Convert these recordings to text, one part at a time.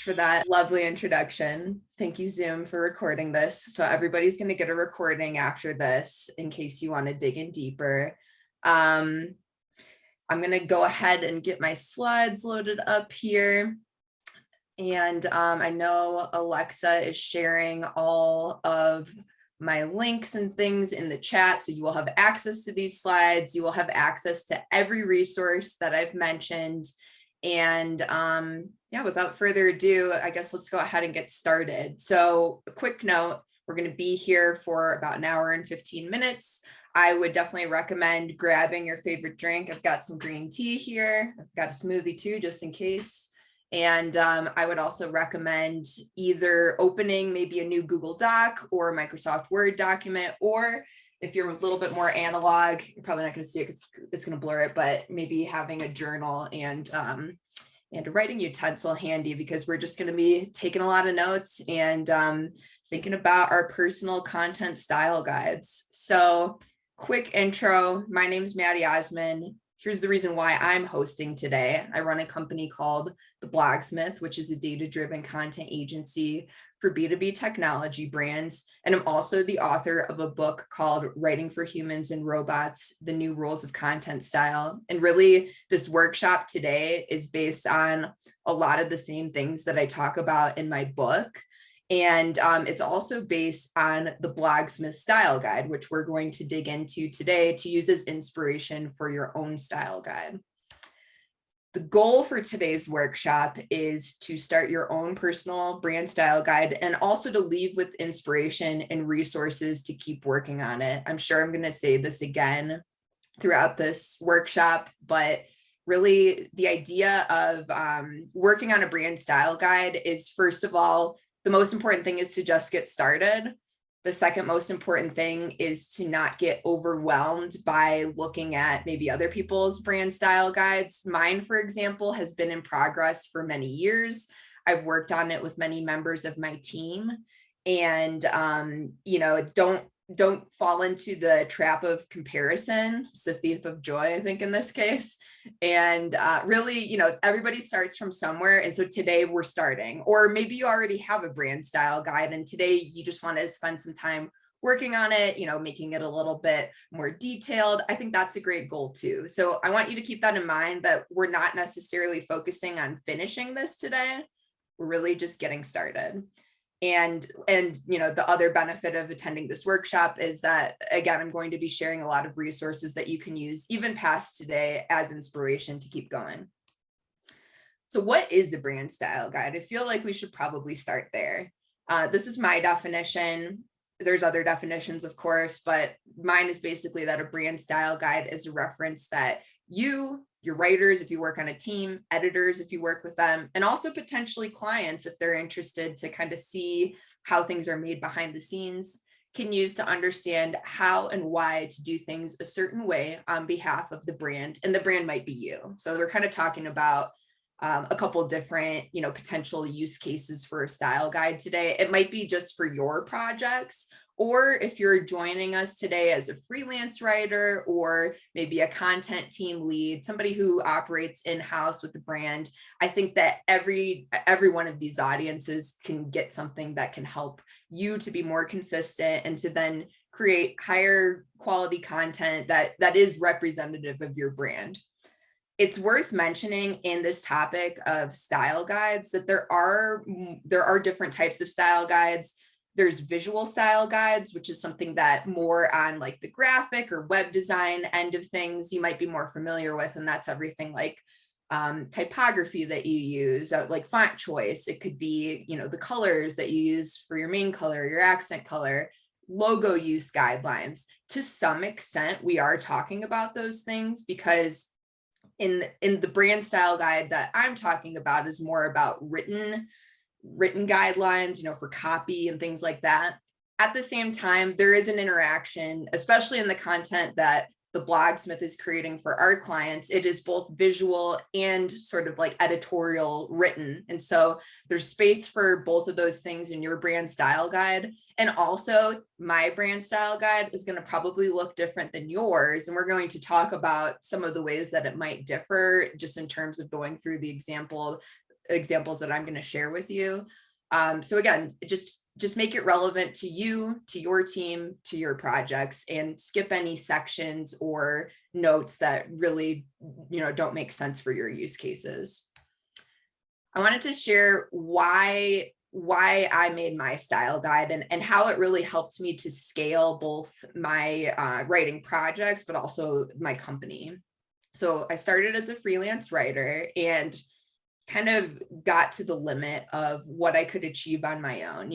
for that lovely introduction. Thank you, Zoom, for recording this. So everybody's going to get a recording after this in case you want to dig in deeper. I'm going to go ahead and get my slides loaded up here. And I know Alexa is sharing all of my links and things in the chat. So you will have access to these slides. You will have access to every resource that I've mentioned. And yeah, without further ado, I guess let's go ahead and get started. So a quick note, we're going to be here for about an hour and 15 minutes. I would definitely recommend grabbing your favorite drink. I've got some green tea here. I've got a smoothie too, just in case. And I would also recommend either opening maybe a new Google Doc or a Microsoft Word document, or if you're a little bit more analog, you're probably not going to see it because it's going to blur it, but maybe having a journal and a writing utensil handy, because we're just going to be taking a lot of notes and thinking about our personal content style guides. So quick intro, my name is Maddy Osman. Here's the reason why I'm hosting today. I run a company called The Blogsmith, which is a data-driven content agency for B2B technology brands. And I'm also the author of a book called Writing for Humans and Robots, The New Rules of Content Style. And really, this workshop today is based on a lot of the same things that I talk about in my book. And it's also based on the Blogsmith Style Guide, which we're going to dig into today to use as inspiration for your own style guide. The goal for today's workshop is to start your own personal brand style guide and also to leave with inspiration and resources to keep working on it. I'm sure I'm going to say this again throughout this workshop, but really the idea of working on a brand style guide is, first of all, the most important thing is to just get started. The second most important thing is to not get overwhelmed by looking at maybe other people's brand style guides. Mine, for example, has been in progress for many years. I've worked on it with many members of my team, and don't fall into the trap of comparison. It's the thief of joy, I think, in this case. And really, everybody starts from somewhere. And so today we're starting, or maybe you already have a brand style guide and today you just want to spend some time working on it, making it a little bit more detailed. I think that's a great goal too. So I want you to keep that in mind, that we're not necessarily focusing on finishing this today. We're really just getting started. And the other benefit of attending this workshop is that, again, I'm going to be sharing a lot of resources that you can use even past today as inspiration to keep going. So what is a brand style guide? I feel like we should probably start there. This is my definition. There's other definitions, of course, but mine is basically that a brand style guide is a reference that your writers, if you work on a team, editors, if you work with them, and also potentially clients, if they're interested to kind of see how things are made behind the scenes, can use to understand how and why to do things a certain way on behalf of the brand. And the brand might be you. So we're kind of talking about a couple different, potential use cases for a style guide today. It might be just for your projects, or if you're joining us today as a freelance writer, or maybe a content team lead, somebody who operates in-house with the brand. I think that every one of these audiences can get something that can help you to be more consistent and to then create higher quality content that is representative of your brand. It's worth mentioning in this topic of style guides that there are different types of style guides. There's visual style guides, which is something that more on like the graphic or web design end of things you might be more familiar with. And that's everything like typography that you use, like font choice. It could be, the colors that you use for your main color, your accent color, logo use guidelines. To some extent, we are talking about those things because in the brand style guide that I'm talking about is more about written guidelines, for copy and things like that. At the same time, there is an interaction, especially in the content that the Blogsmith is creating for our clients. It is both visual and sort of like editorial written. And so there's space for both of those things in your brand style guide. And also my brand style guide is going to probably look different than yours. And we're going to talk about some of the ways that it might differ just in terms of going through the example examples that I'm going to share with you. So again, just make it relevant to you, to your team, to your projects, and skip any sections or notes that really, don't make sense for your use cases. I wanted to share why I made my style guide and how it really helped me to scale both my writing projects, but also my company. So I started as a freelance writer and kind of got to the limit of what I could achieve on my own.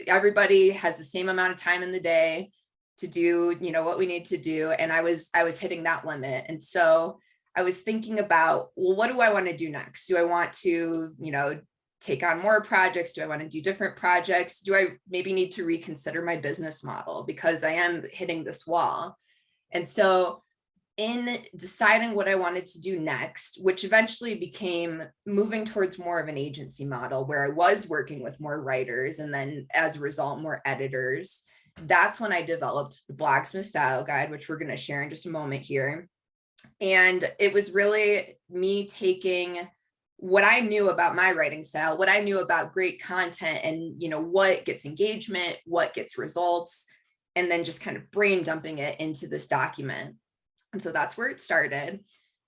Everybody has the same amount of time in the day to do, what we need to do. And I was hitting that limit. And so I was thinking about, well, what do I want to do next? Do I want to, take on more projects? Do I want to do different projects? Do I maybe need to reconsider my business model because I am hitting this wall? And so in deciding what I wanted to do next, which eventually became moving towards more of an agency model where I was working with more writers and then as a result, more editors, that's when I developed the Blogsmith Style Guide, which we're going to share in just a moment here. And it was really me taking what I knew about my writing style, what I knew about great content and, what gets engagement, what gets results, and then just kind of brain dumping it into this document. And so that's where it started.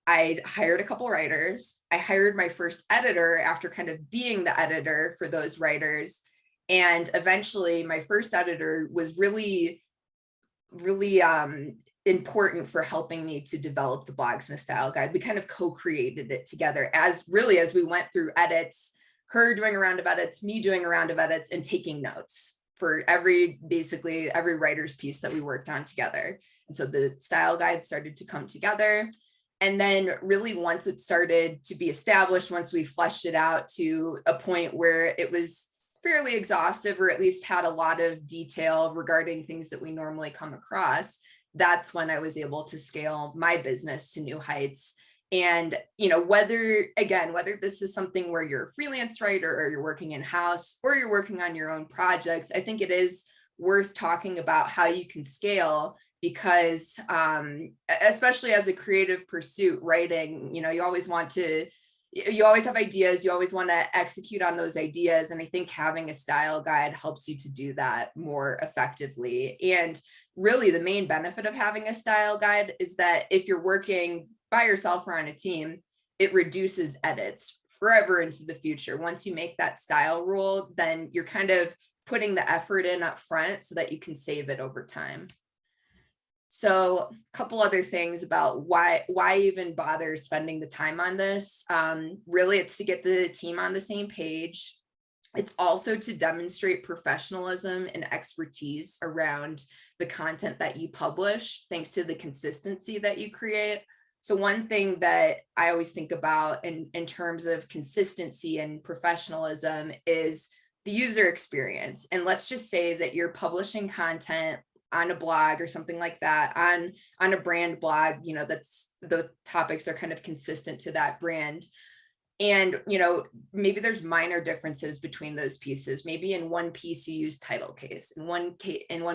I hired a couple writers. I hired my first editor after kind of being the editor for those writers. And eventually my first editor was really, really important for helping me to develop the Blogsmith Style Guide. We kind of co-created it together as we went through edits, her doing a round of edits, me doing a round of edits, and taking notes for basically every writer's piece that we worked on together. And so the style guide started to come together. And then really once it started to be established, once we fleshed it out to a point where it was fairly exhaustive, or at least had a lot of detail regarding things that we normally come across, that's when I was able to scale my business to new heights. And, whether this is something where you're a freelance writer or you're working in-house or you're working on your own projects, I think it is worth talking about how you can scale because especially as a creative pursuit, writing, you always have ideas, you always want to execute on those ideas. And I think having a style guide helps you to do that more effectively. And really the main benefit of having a style guide is that if you're working by yourself or on a team, it reduces edits forever into the future. Once you make that style rule, then you're kind of putting the effort in up front so that you can save it over time. So a couple other things about why even bother spending the time on this. Really, it's to get the team on the same page. It's also to demonstrate professionalism and expertise around the content that you publish, thanks to the consistency that you create. So one thing that I always think about in terms of consistency and professionalism is the user experience. And let's just say that you're publishing content on a blog or something like that, on a brand blog, that's the topics are kind of consistent to that brand. And, maybe there's minor differences between those pieces. Maybe in one piece you use title case, in one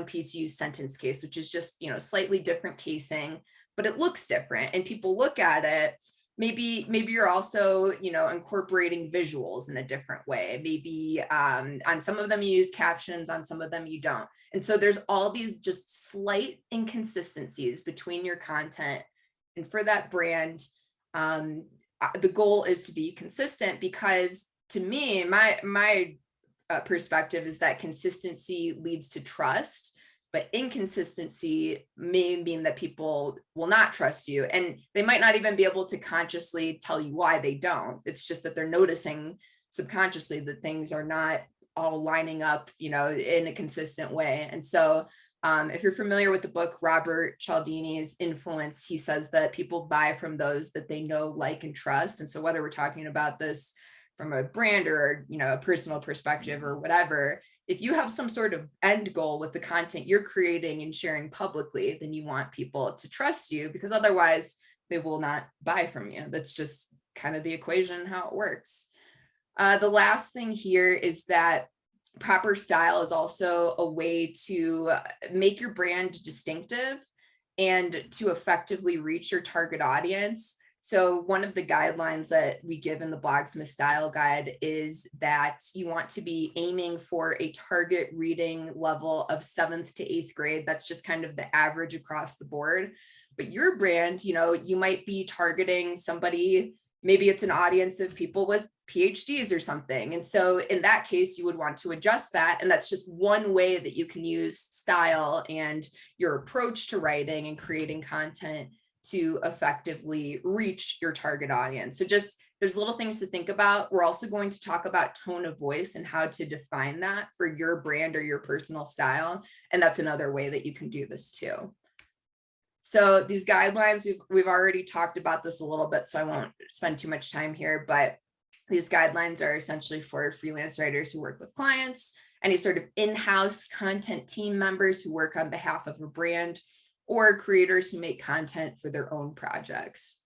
piece you use sentence case, which is just, slightly different casing, but it looks different and people look at it. Maybe you're also, incorporating visuals in a different way. Maybe on some of them you use captions, on some of them you don't. And so there's all these just slight inconsistencies between your content. And for that brand, the goal is to be consistent, because to me, my perspective is that consistency leads to trust. But inconsistency may mean that people will not trust you, and they might not even be able to consciously tell you why they don't. It's just that they're noticing subconsciously that things are not all lining up, in a consistent way. And so if you're familiar with the book, Robert Cialdini's Influence, he says that people buy from those that they know, like, and trust. And so whether we're talking about this from a brand or, a personal perspective or whatever, if you have some sort of end goal with the content you're creating and sharing publicly, then you want people to trust you, because otherwise they will not buy from you. That's just kind of the equation, how it works. The last thing here is that proper style is also a way to make your brand distinctive and to effectively reach your target audience. So one of the guidelines that we give in the Blogsmith Style Guide is that you want to be aiming for a target reading level of 7th to 8th grade. That's just kind of the average across the board. But your brand, you might be targeting somebody, maybe it's an audience of people with PhDs or something. And so in that case, you would want to adjust that. And that's just one way that you can use style and your approach to writing and creating content to effectively reach your target audience. So just there's little things to think about. We're also going to talk about tone of voice and how to define that for your brand or your personal style. And that's another way that you can do this too. So these guidelines, we've already talked about this a little bit, so I won't spend too much time here, but these guidelines are essentially for freelance writers who work with clients, any sort of in-house content team members who work on behalf of a brand, or creators who make content for their own projects.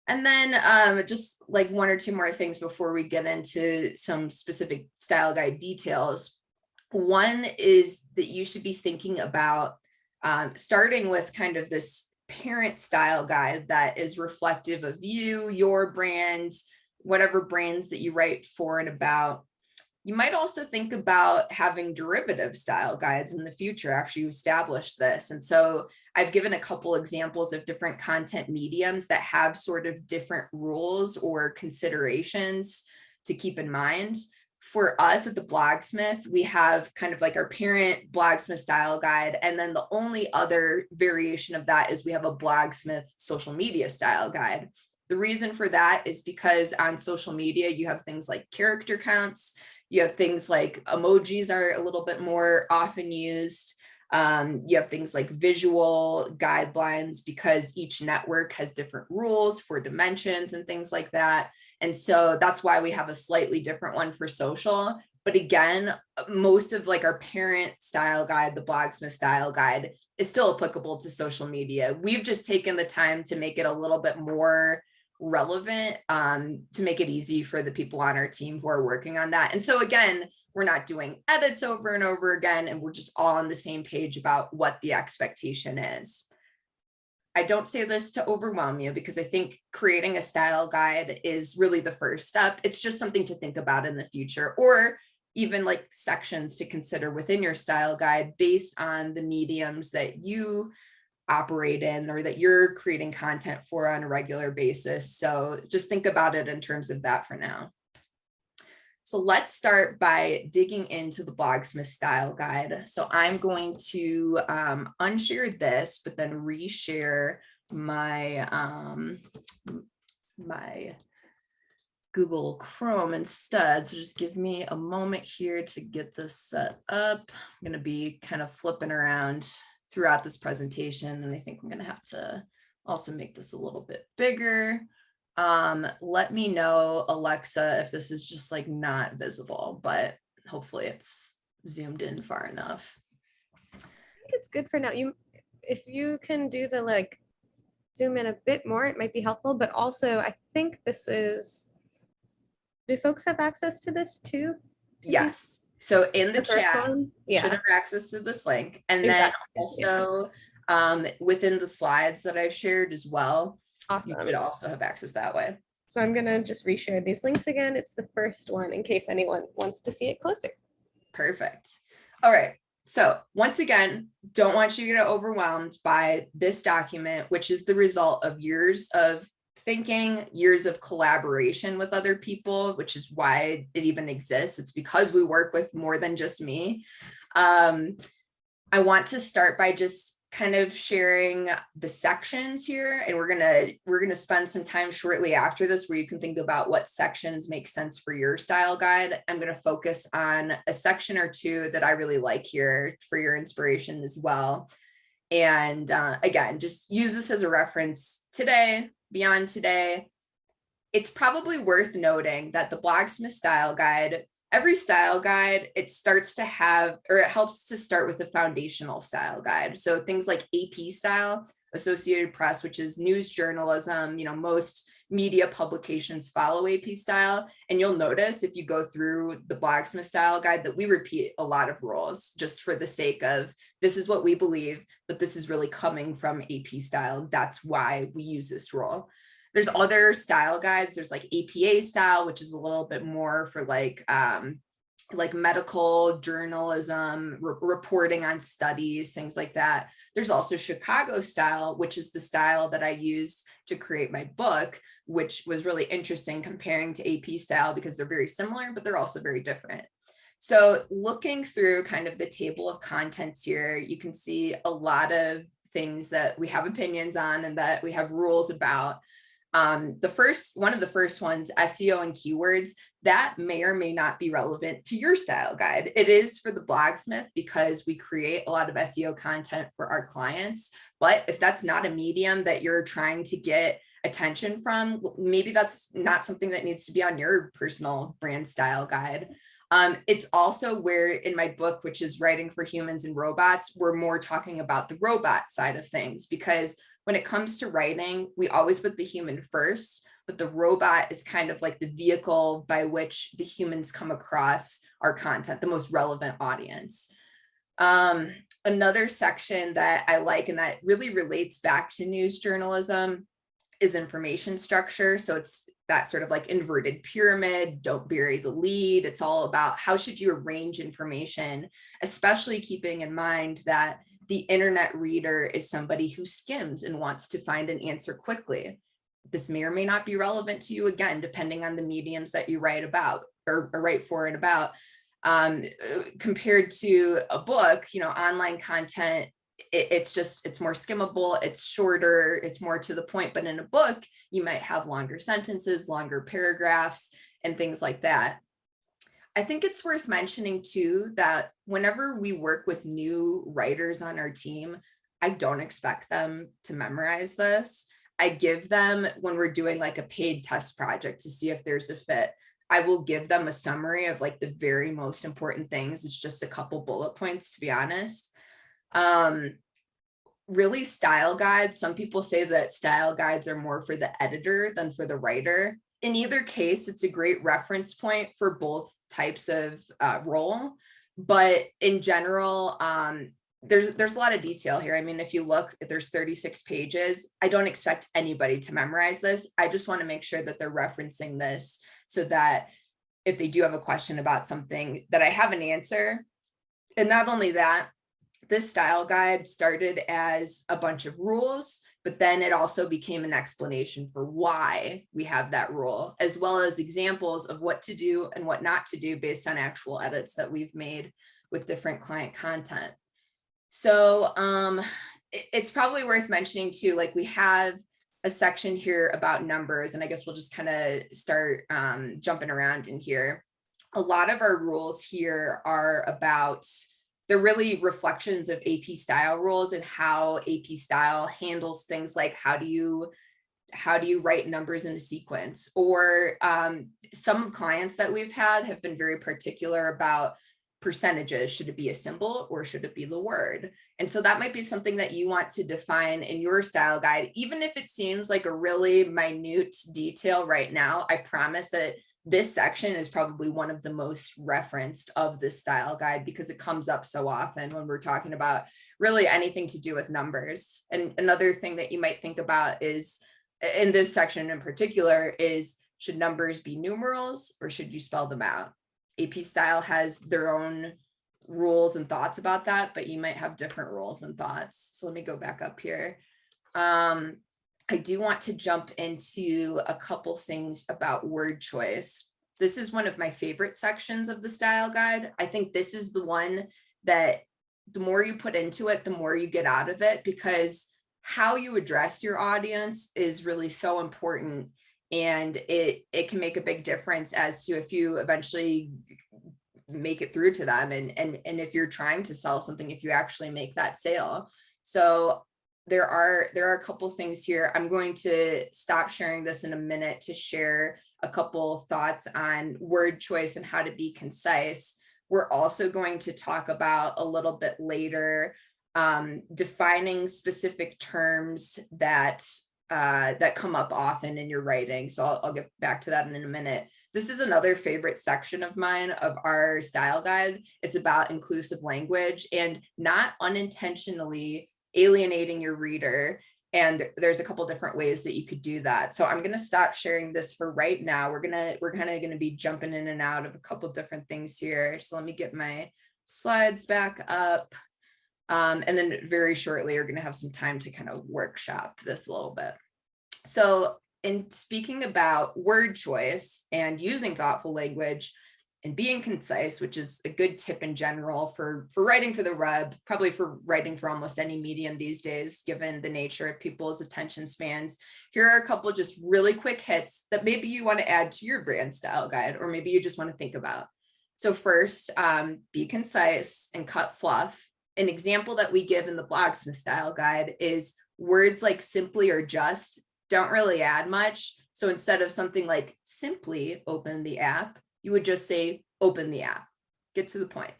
And then just like one or two more things before we get into some specific style guide details. One is that you should be thinking about starting with kind of this parent style guide that is reflective of you, your brand, whatever brands that you write for and about. You might also think about having derivative style guides in the future after you establish this. And so I've given a couple examples of different content mediums that have sort of different rules or considerations to keep in mind. For us at the Blogsmith, we have kind of like our parent Blogsmith style guide. And then the only other variation of that is we have a Blogsmith social media style guide. The reason for that is because on social media, you have things like character counts. You have things like emojis are a little bit more often used. You have things like visual guidelines because each network has different rules for dimensions and things like that. And so that's why we have a slightly different one for social. But again, most of like our parent style guide, the Blogsmith style guide, is still applicable to social media. We've just taken the time to make it a little bit more relevant, to make it easy for the people on our team who are working on that. And so again, we're not doing edits over and over again, and we're just all on the same page about what the expectation is. I don't say this to overwhelm you because I think creating a style guide is really the first step. It's just something to think about in the future, or even like sections to consider within your style guide based on the mediums that you operate in or that you're creating content for on a regular basis. So just think about it in terms of that for now. So let's start by digging into the Blogsmith style guide. So I'm going to unshare this, but then reshare my my Google Chrome instead. So just give me a moment here to get this set up. I'm going to be kind of flipping around throughout this presentation, and I think I'm going to have to also make this a little bit bigger. Let me know, Alexa, if this is just like not visible, but hopefully it's zoomed in far enough. I think it's good for now. If you can do the like zoom in a bit more, it might be helpful, but also I think this is, do folks have access to this too? Yes. So in the chat, yeah, should have access to this link. And then also within the slides that I've shared as well, awesome. You should also have access that way. So I'm gonna just reshare these links again. It's the first one in case anyone wants to see it closer. Perfect. All right. So once again, don't want you to get overwhelmed by this document, which is the result of years of thinking, years of collaboration with other people, which is why it even exists. It's because we work with more than just me. I want to start by just kind of sharing the sections here, and we're gonna spend some time shortly after this where you can think about what sections make sense for your style guide. I'm going to focus on a section or two that I really like here for your inspiration as well. And again, just use this as a reference today, beyond today. It's probably worth noting that the Blogsmith style guide, every style guide, it starts to have, or it helps to start with a foundational style guide. So things like AP style, Associated Press, which is news journalism, most media publications follow AP style. And you'll notice if you go through the Blogsmith Style guide that we repeat a lot of rules just for the sake of, this is what we believe, but this is really coming from AP style. That's why we use this rule. There's other style guides. There's like APA style, which is a little bit more for like medical journalism, reporting on studies, things like that. There's also Chicago style, which is the style that I used to create my book, which was really interesting comparing to AP style because they're very similar, but they're also very different. So looking through kind of the table of contents here, you can see a lot of things that we have opinions on and that we have rules about. One of the first ones, SEO and keywords, that may or may not be relevant to your style guide. It is for the Blogsmith because we create a lot of SEO content for our clients. But if that's not a medium that you're trying to get attention from, maybe that's not something that needs to be on your personal brand style guide. It's also where in my book, which is Writing for Humans and Robots, we're more talking about the robot side of things, because when it comes to writing, we always put the human first, but the robot is kind of like the vehicle by which the humans come across our content, the most relevant audience. Another section that I like and that really relates back to news journalism is information structure. So it's that sort of like inverted pyramid, don't bury the lead. It's all about how should you arrange information, especially keeping in mind that the internet reader is somebody who skims and wants to find an answer quickly. This may or may not be relevant to you, again, depending on the mediums that you write about or write for and about. Compared to a book, online content, it's more skimmable, it's shorter, it's more to the point. But in a book, you might have longer sentences, longer paragraphs, and things like that. I think it's worth mentioning too that whenever we work with new writers on our team, I don't expect them to memorize this. I give them, when we're doing like a paid test project to see if there's a fit, I will give them a summary of like the very most important things. It's just a couple bullet points, to be honest. Really, style guides, some people say that style guides are more for the editor than for the writer. In either case, it's a great reference point for both types of role. But in general, there's a lot of detail here. I mean, if you look, there's 36 pages. I don't expect anybody to memorize this. I just want to make sure that they're referencing this so that if they do have a question about something, that I have an answer. And not only that, this style guide started as a bunch of rules, but then it also became an explanation for why we have that rule, as well as examples of what to do and what not to do based on actual edits that we've made with different client content. So it's probably worth mentioning too, like we have a section here about numbers, and I guess we'll just kind of start jumping around in here. A lot of our rules here are about, they're really reflections of AP style rules and how AP style handles things like how do you write numbers in a sequence, or some clients that we've had have been very particular about percentages. Should it be a symbol or should it be the word? And so that might be something that you want to define in your style guide, even if it seems like a really minute detail right now. I promise that this section is probably one of the most referenced of this style guide because it comes up so often when we're talking about really anything to do with numbers. And another thing that you might think about is, in this section in particular, is should numbers be numerals or should you spell them out? AP style has their own rules and thoughts about that, but you might have different rules and thoughts. So let me go back up here. I do want to jump into a couple things about word choice. This is one of my favorite sections of the style guide. I think this is the one that the more you put into it, the more you get out of it, because how you address your audience is really so important. And it can make a big difference as to if you eventually make it through to them. And if you're trying to sell something, if you actually make that sale. So there are a couple things here. I'm going to stop sharing this in a minute to share a couple thoughts on word choice and how to be concise. We're also going to talk about a little bit later defining specific terms that that come up often in your writing. So I'll get back to that in a minute. This is another favorite section of mine of our style guide. It's about inclusive language and not unintentionally alienating your reader. And there's a couple different ways that you could do that. So I'm going to stop sharing this for right now. We're kind of going to be jumping in and out of a couple different things here. So let me get my slides back up. And then very shortly, we're going to have some time to kind of workshop this a little bit. So in speaking about word choice and using thoughtful language and being concise, which is a good tip in general for writing for the web, probably for writing for almost any medium these days, given the nature of people's attention spans, here are a couple just really quick hits that maybe you want to add to your brand style guide, or maybe you just want to think about. So first, be concise and cut fluff. An example that we give in the Blogsmith Style guide is words like simply or just don't really add much. So instead of something like simply open the app, you would just say open the app. Get to the point.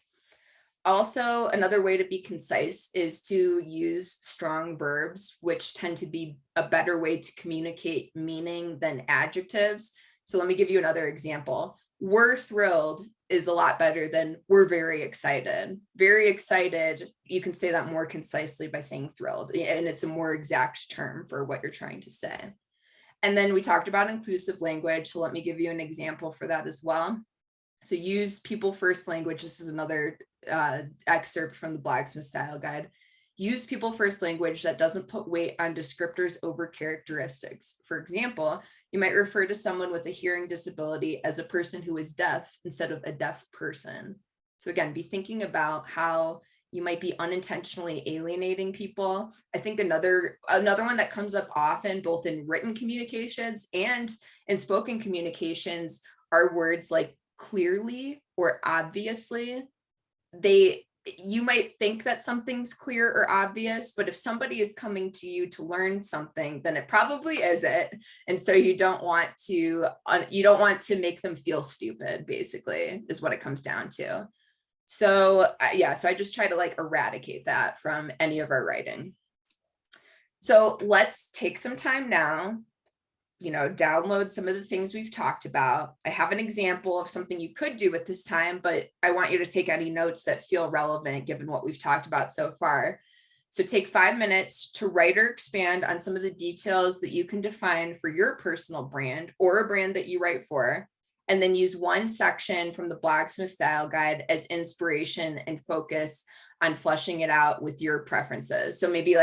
Also, another way to be concise is to use strong verbs, which tend to be a better way to communicate meaning than adjectives. So let me give you another example. We're thrilled is a lot better than we're very excited. Very excited, you can say that more concisely by saying thrilled, and it's a more exact term for what you're trying to say. And then we talked about inclusive language, so let me give you an example for that as well. So use people first language. This is another excerpt from the Blogsmith Style guide. Use people first language that doesn't put weight on descriptors over characteristics. For example, you might refer to someone with a hearing disability as a person who is deaf instead of a deaf person. So again, be thinking about how you might be unintentionally alienating people. I think another one that comes up often, both in written communications and in spoken communications, are words like clearly or obviously. You might think that something's clear or obvious, but if somebody is coming to you to learn something, then it probably isn't. And so you don't want to make them feel stupid, basically, is what it comes down to. So yeah, so I just try to like eradicate that from any of our writing. So let's take some time now, download some of the things we've talked about. I have an example of something you could do with this time, but I want you to take any notes that feel relevant given what we've talked about so far. So take 5 minutes to write or expand on some of the details that you can define for your personal brand or a brand that you write for, and then use one section from the Blogsmith Style guide as inspiration and focus on fleshing it out with your preferences. So maybe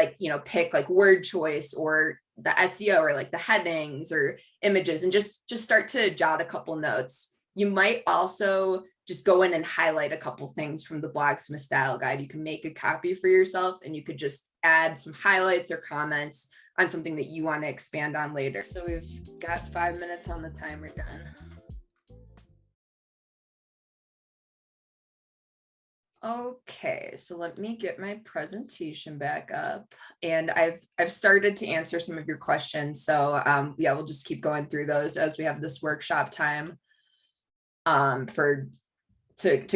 pick like word choice or the SEO or like the headings or images, and just start to jot a couple notes. You might also just go in and highlight a couple things from the Blogsmith Style guide. You can make a copy for yourself and you could just add some highlights or comments on something that you want to expand on later. So we've got 5 minutes on the timer done. Okay, so let me get my presentation back up, and I've started to answer some of your questions. So yeah, we'll just keep going through those as we have this workshop time to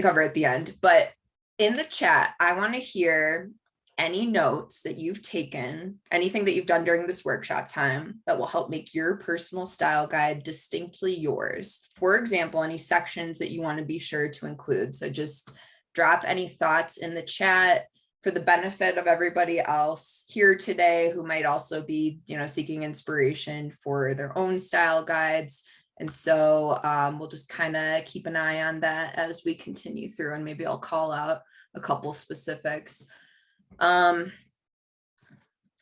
cover at the end. But in the chat, I want to hear any notes that you've taken, anything that you've done during this workshop time that will help make your personal style guide distinctly yours. For example, any sections that you want to be sure to include. So just drop any thoughts in the chat for the benefit of everybody else here today who might also be, seeking inspiration for their own style guides. And so we'll just kind of keep an eye on that as we continue through, and maybe I'll call out a couple specifics.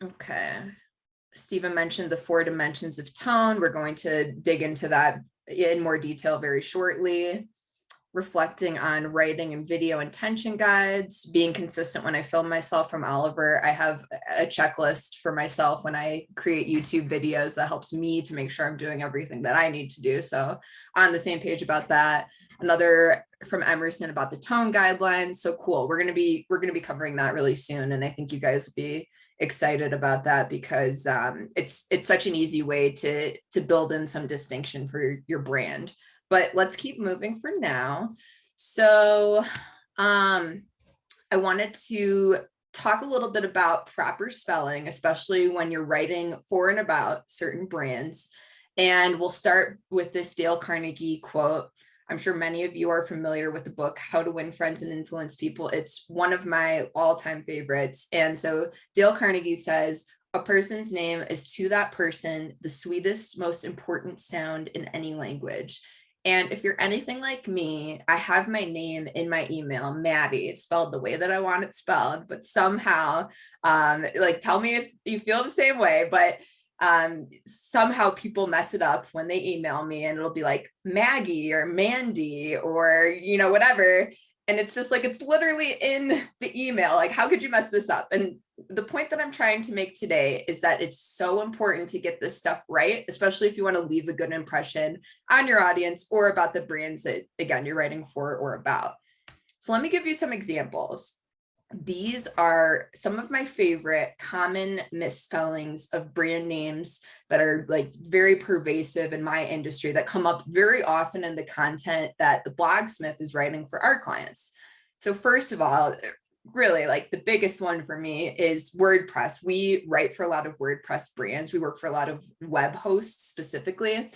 Okay. Stephen mentioned the 4 dimensions of tone. We're going to dig into that in more detail very shortly. Reflecting on writing and video intention guides, being consistent when I film myself from Oliver. I have a checklist for myself when I create YouTube videos that helps me to make sure I'm doing everything that I need to do. So on the same page about that. Another from Emerson about the tone guidelines. So cool. We're going to be covering that really soon. And I think you guys will be excited about that because it's such an easy way to build in some distinction for your brand. But let's keep moving for now. So I wanted to talk a little bit about proper spelling, especially when you're writing for and about certain brands. And we'll start with this Dale Carnegie quote. I'm sure many of you are familiar with the book, How to Win Friends and Influence People. It's one of my all-time favorites. And so Dale Carnegie says, a person's name is to that person the sweetest, most important sound in any language. And if you're anything like me, I have my name in my email, Maddy, spelled the way that I want it spelled, but somehow, like, tell me if you feel the same way, but somehow people mess it up when they email me, and it'll be like Maggie or Mandy or, you know, whatever. And it's just like, it's literally in the email. Like, how could you mess this up? And the point that I'm trying to make today is that it's so important to get this stuff right, especially if you want to leave a good impression on your audience or about the brands that, again, you're writing for or about. So let me give you some examples. These are some of my favorite common misspellings of brand names that are like very pervasive in my industry, that come up very often in the content that the Blogsmith is writing for our clients. So first of all, really, like, the biggest one for me is WordPress. We write for a lot of WordPress brands. We work for a lot of web hosts specifically.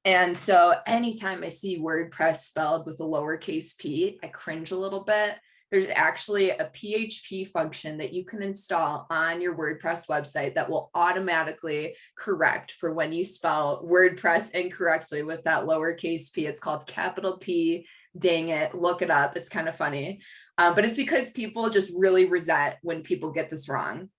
And so anytime I see WordPress spelled with a lowercase p, I cringe a little bit. There's actually a PHP function that you can install on your WordPress website that will automatically correct for when you spell WordPress incorrectly with that lowercase p. It's called capital P. Dang it, look it up. It's kind of funny. But it's because people just really resent when people get this wrong.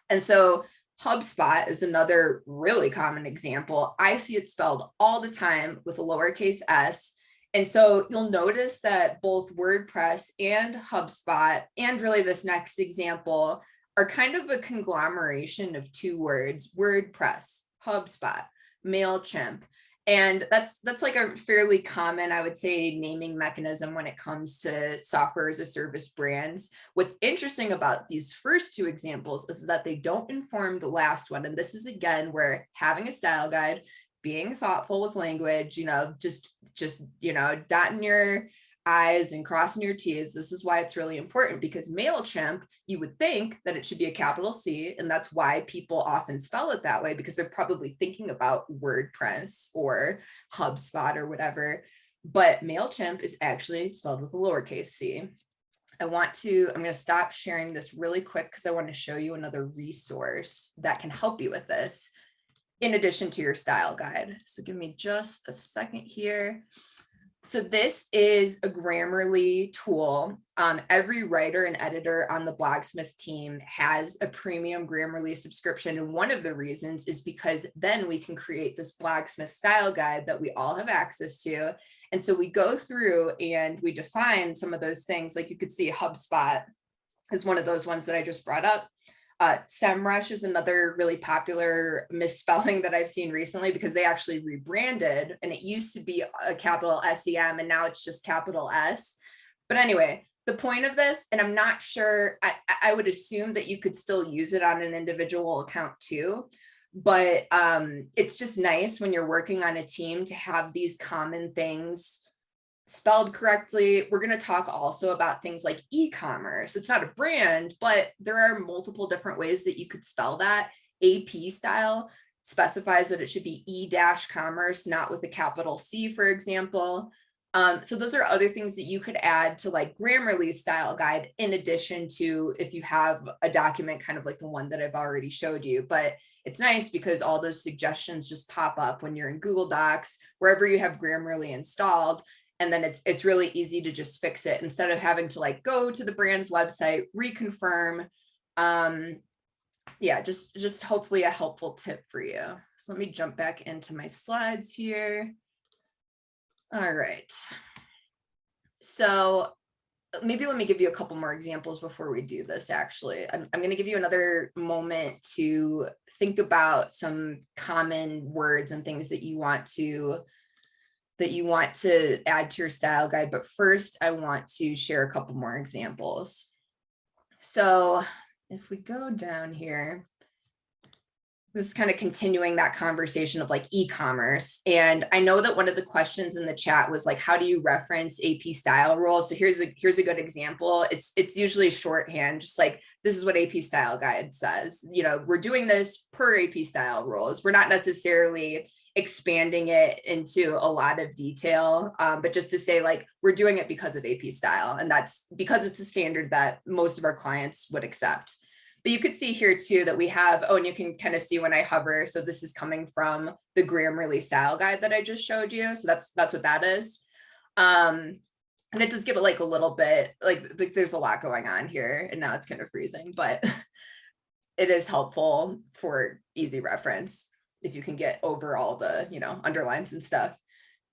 And so HubSpot is another really common example. I see it spelled all the time with a lowercase s. And so you'll notice that both WordPress and HubSpot, and really this next example, are kind of a conglomeration of two words: WordPress, HubSpot, MailChimp. And that's like a fairly common, I would say, naming mechanism when it comes to software as a service brands. What's interesting about these first two examples is that they don't inform the last one. And this is, again, where having a style guide, being thoughtful with language, you know, just, you know, dotting your I's and crossing your T's. This is why it's really important, because MailChimp, you would think that it should be a capital C, and that's why people often spell it that way, because they're probably thinking about WordPress or HubSpot or whatever. But MailChimp is actually spelled with a lowercase c. I'm going to stop sharing this really quick because I want to show you another resource that can help you with this, in addition to your style guide. So give me just a second here. So this is a Grammarly tool. Every writer and editor on the Blogsmith team has a premium Grammarly subscription. And one of the reasons is because then we can create this Blogsmith style guide that we all have access to. And so we go through and we define some of those things. Like you could see HubSpot is one of those ones that I just brought up. SEMrush is another really popular misspelling that I've seen recently, because they actually rebranded, and it used to be a capital SEM and now it's just capital S. But anyway, the point of this, and I'm not sure, I would assume that you could still use it on an individual account too, but it's just nice when you're working on a team to have these common things spelled correctly. We're going to talk also about things like e-commerce. It's not a brand, but there are multiple different ways that you could spell that. AP style specifies that it should be e-commerce, not with a capital C, for example. So those are other things that you could add to like Grammarly style guide, in addition to if you have a document kind of like the one that I've already showed you. But it's nice because all those suggestions just pop up when you're in Google Docs, wherever you have Grammarly installed. And then it's really easy to just fix it instead of having to like go to the brand's website, reconfirm. Yeah, just hopefully a helpful tip for you. So let me jump back into my slides here. All right. So maybe let me give you a couple more examples before we do this. Actually, I'm going to give you another moment to think about some common words and things that you want to add to your style guide. But first, I want to share a couple more examples. So if we go down here, this is kind of continuing that conversation of like e-commerce. And I know that one of the questions in the chat was like, how do you reference AP style rules? So here's a good example. It's usually shorthand, just like, this is what AP style guide says. You know, we're doing this per AP style rules. We're not necessarily expanding it into a lot of detail, but just to say like, we're doing it because of AP style. And that's because it's a standard that most of our clients would accept. But you could see here too that we have, oh, and you can kind of see when I hover. So this is coming from the Grammarly style guide that I just showed you. So that's what that is. And it does give it like a little bit, like there's a lot going on here, and now it's kind of freezing, but it is helpful for easy reference if you can get over all the, you know, underlines and stuff.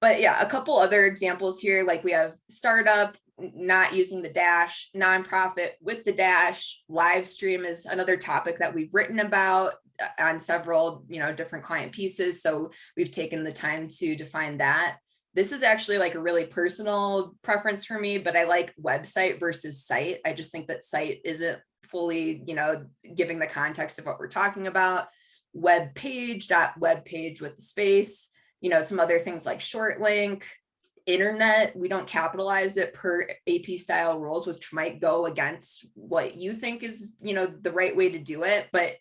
But yeah, a couple other examples here, like we have startup, not using the dash, nonprofit with the dash, live stream is another topic that we've written about on several, you know, different client pieces. So we've taken the time to define that. This is actually like a really personal preference for me, but I like website versus site. I just think that site isn't fully, you know, giving the context of what we're talking about. Web page, web page with the space, you know, some other things like short link, internet, we don't capitalize it per AP style rules, which might go against what you think is, you know, the right way to do it. But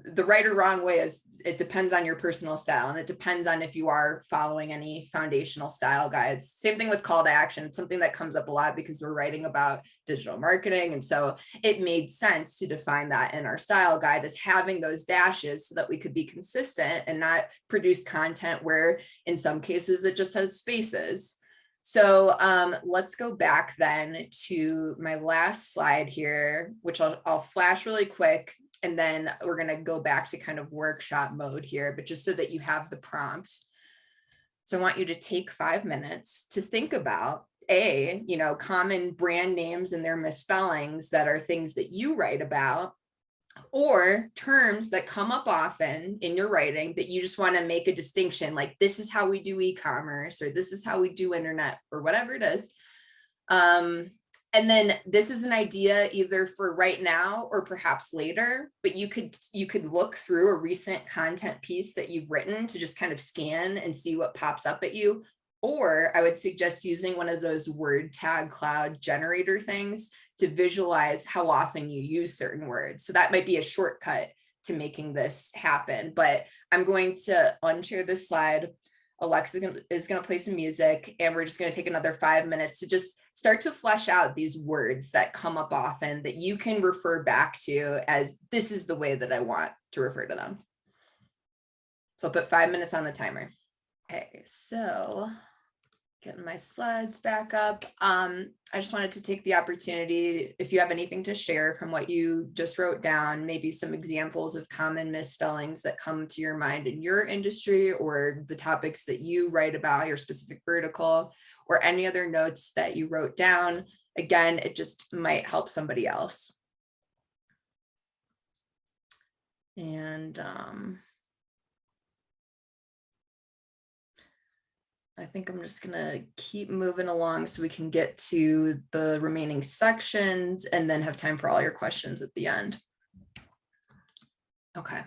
the right or wrong way is, it depends on your personal style, and it depends on if you are following any foundational style guides. Same thing with call to action. It's something that comes up a lot because we're writing about digital marketing. And so it made sense to define that in our style guide as having those dashes so that we could be consistent and not produce content where in some cases it just has spaces. So let's go back then to my last slide here, which I'll flash really quick. And then we're going to go back to kind of workshop mode here, but just so that you have the prompts. So I want you to take 5 minutes to think about you know, common brand names and their misspellings that are things that you write about, or terms that come up often in your writing that you just want to make a distinction, like this is how we do e-commerce, or this is how we do internet, or whatever it is. And then this is an idea either for right now or perhaps later, but you could look through a recent content piece that you've written to just kind of scan and see what pops up at you. Or I would suggest using one of those word tag cloud generator things to visualize how often you use certain words. So that might be a shortcut to making this happen. But I'm going to unshare this slide. Alexa is going to play some music, and we're just going to take another 5 minutes to just start to flesh out these words that come up often that you can refer back to as, this is the way that I want to refer to them. So I'll put 5 minutes on the timer. Okay, so getting my slides back up. I just wanted to take the opportunity, if you have anything to share from what you just wrote down, maybe some examples of common misspellings that come to your mind in your industry, or the topics that you write about, your specific vertical, or any other notes that you wrote down. Again, it just might help somebody else. And I think I'm just gonna keep moving along so we can get to the remaining sections and then have time for all your questions at the end. Okay,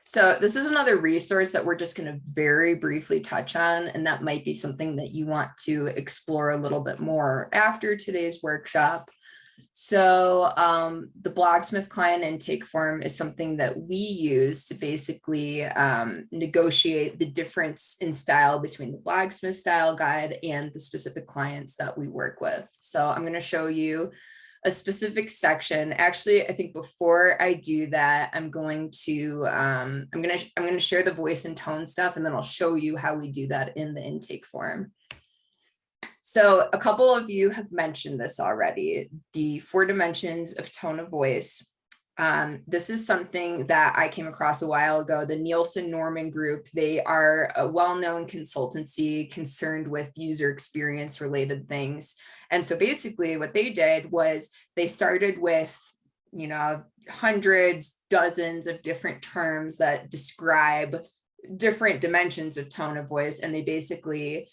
so this is another resource that we're just gonna very briefly touch on, and that might be something that you want to explore a little bit more after today's workshop. So the Blogsmith client intake form is something that we use to basically negotiate the difference in style between the Blogsmith style guide and the specific clients that we work with. So I'm going to show you a specific section. Actually, I think before I do that, I'm going to share the voice and tone stuff, and then I'll show you how we do that in the intake form. So a couple of you have mentioned this already, the 4 dimensions of tone of voice. This is something that I came across a while ago. The Nielsen Norman Group, they are a well-known consultancy concerned with user experience related things. And so basically what they did was they started with, you know, hundreds, dozens of different terms that describe different dimensions of tone of voice. And they basically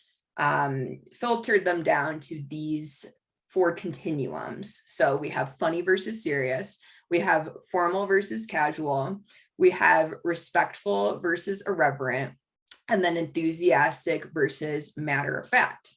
filtered them down to these 4 continuums. So we have funny versus serious, we have formal versus casual, we have respectful versus irreverent, and then enthusiastic versus matter of fact.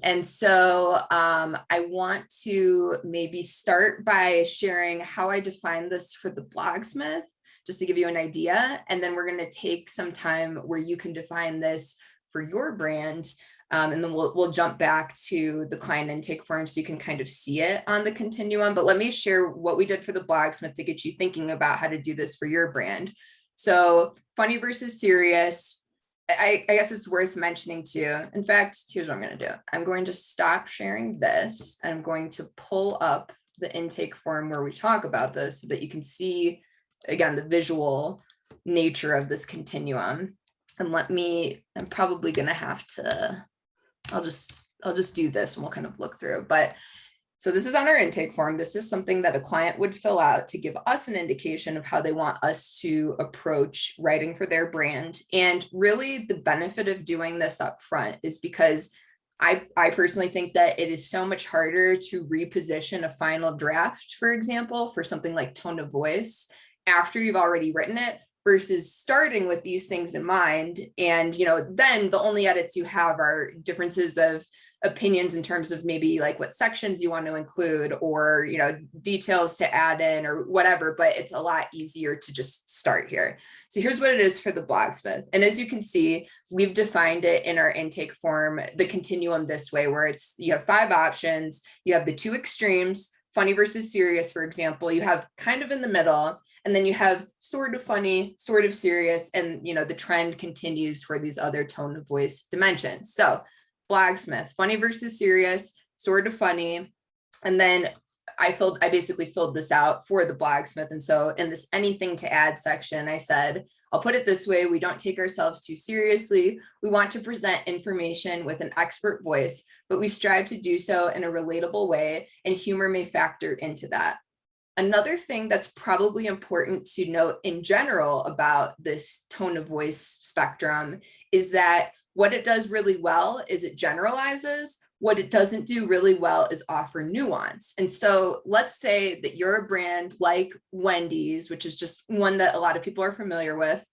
And so I want to maybe start by sharing how I define this for the Blogsmith, just to give you an idea. And then we're going to take some time where you can define this for your brand. And then we'll jump back to the client intake form so you can kind of see it on the continuum. But let me share what we did for the Blogsmith to get you thinking about how to do this for your brand. So funny versus serious. I guess it's worth mentioning too. In fact, here's what I'm going to do. I'm going to stop sharing this. And I'm going to pull up the intake form where we talk about this so that you can see, again, the visual nature of this continuum. And I'm probably going to have to, I'll just do this and we'll kind of look through. But so this is on our intake form. This is something that a client would fill out to give us an indication of how they want us to approach writing for their brand. And really the benefit of doing this up front is because I personally think that it is so much harder to reposition a final draft, for example, for something like tone of voice after you've already written it, versus starting with these things in mind. And, then the only edits you have are differences of opinions in terms of maybe like what sections you want to include or, details to add in or whatever, but it's a lot easier to just start here. So here's what it is for the Blogsmith. And as you can see, we've defined it in our intake form, the continuum this way, where you have 5 options. You have the 2 extremes, funny versus serious, for example, you have kind of in the middle, and then you have sort of funny, sort of serious, and the trend continues for these other tone of voice dimensions. So Blogsmith, funny versus serious, sort of funny. And then I basically filled this out for the Blogsmith. And so in this anything to add section, I said, I'll put it this way: we don't take ourselves too seriously. We want to present information with an expert voice, but we strive to do so in a relatable way, and humor may factor into that. Another thing that's probably important to note in general about this tone of voice spectrum is that what it does really well is it generalizes. What it doesn't do really well is offer nuance. And so let's say that you're a brand like Wendy's, which is just one that a lot of people are familiar with.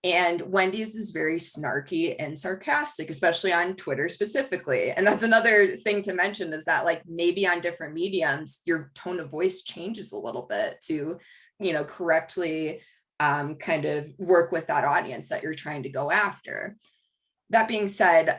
And Wendy's is very snarky and sarcastic, especially on Twitter specifically. And that's another thing to mention, is that like maybe on different mediums, your tone of voice changes a little bit to, correctly kind of work with that audience that you're trying to go after. That being said,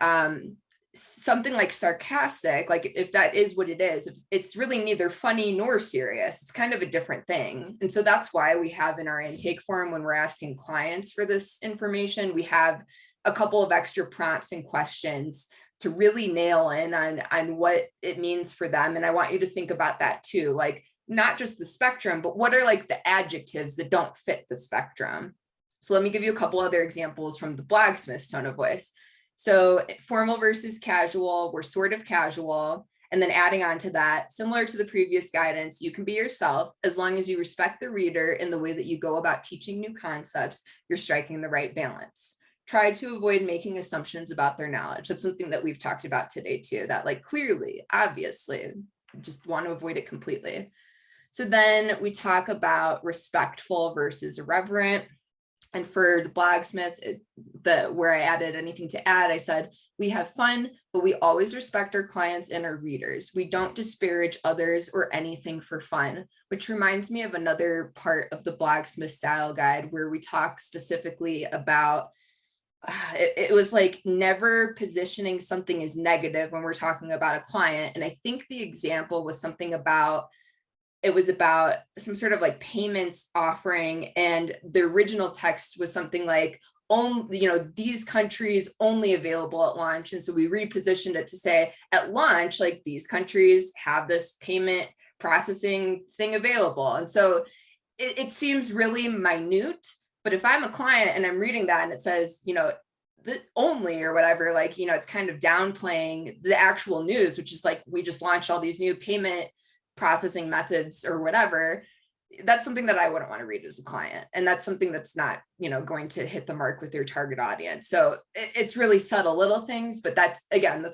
something like sarcastic, like if that is what it is, if it's really neither funny nor serious, it's kind of a different thing. And so that's why we have in our intake form, when we're asking clients for this information, we have a couple of extra prompts and questions to really nail in on what it means for them. And I want you to think about that too, like not just the spectrum, but what are like the adjectives that don't fit the spectrum. So let me give you a couple other examples from the Blogsmith's tone of voice. So formal versus casual, we're sort of casual. And then adding on to that, similar to the previous guidance, you can be yourself as long as you respect the reader in the way that you go about teaching new concepts. You're striking the right balance. Try to avoid making assumptions about their knowledge. That's something that we've talked about today too, that like clearly, obviously, just want to avoid it completely. So then we talk about respectful versus irreverent. And for the Blogsmith, where I added anything to add, I said, we have fun, but we always respect our clients and our readers. We don't disparage others or anything for fun, which reminds me of another part of the Blogsmith Style Guide where we talk specifically about, it was like never positioning something as negative when we're talking about a client. And I think the example was something about, it was about some sort of like payments offering, and the original text was something like, these countries only available at launch. And so we repositioned it to say at launch, like these countries have this payment processing thing available. And so it seems really minute, but if I'm a client and I'm reading that and it says, the only or whatever, like, it's kind of downplaying the actual news, which is like, we just launched all these new payment processing methods or whatever. That's something that I wouldn't want to read as a client. And that's something that's not, going to hit the mark with your target audience. So it's really subtle little things, but that's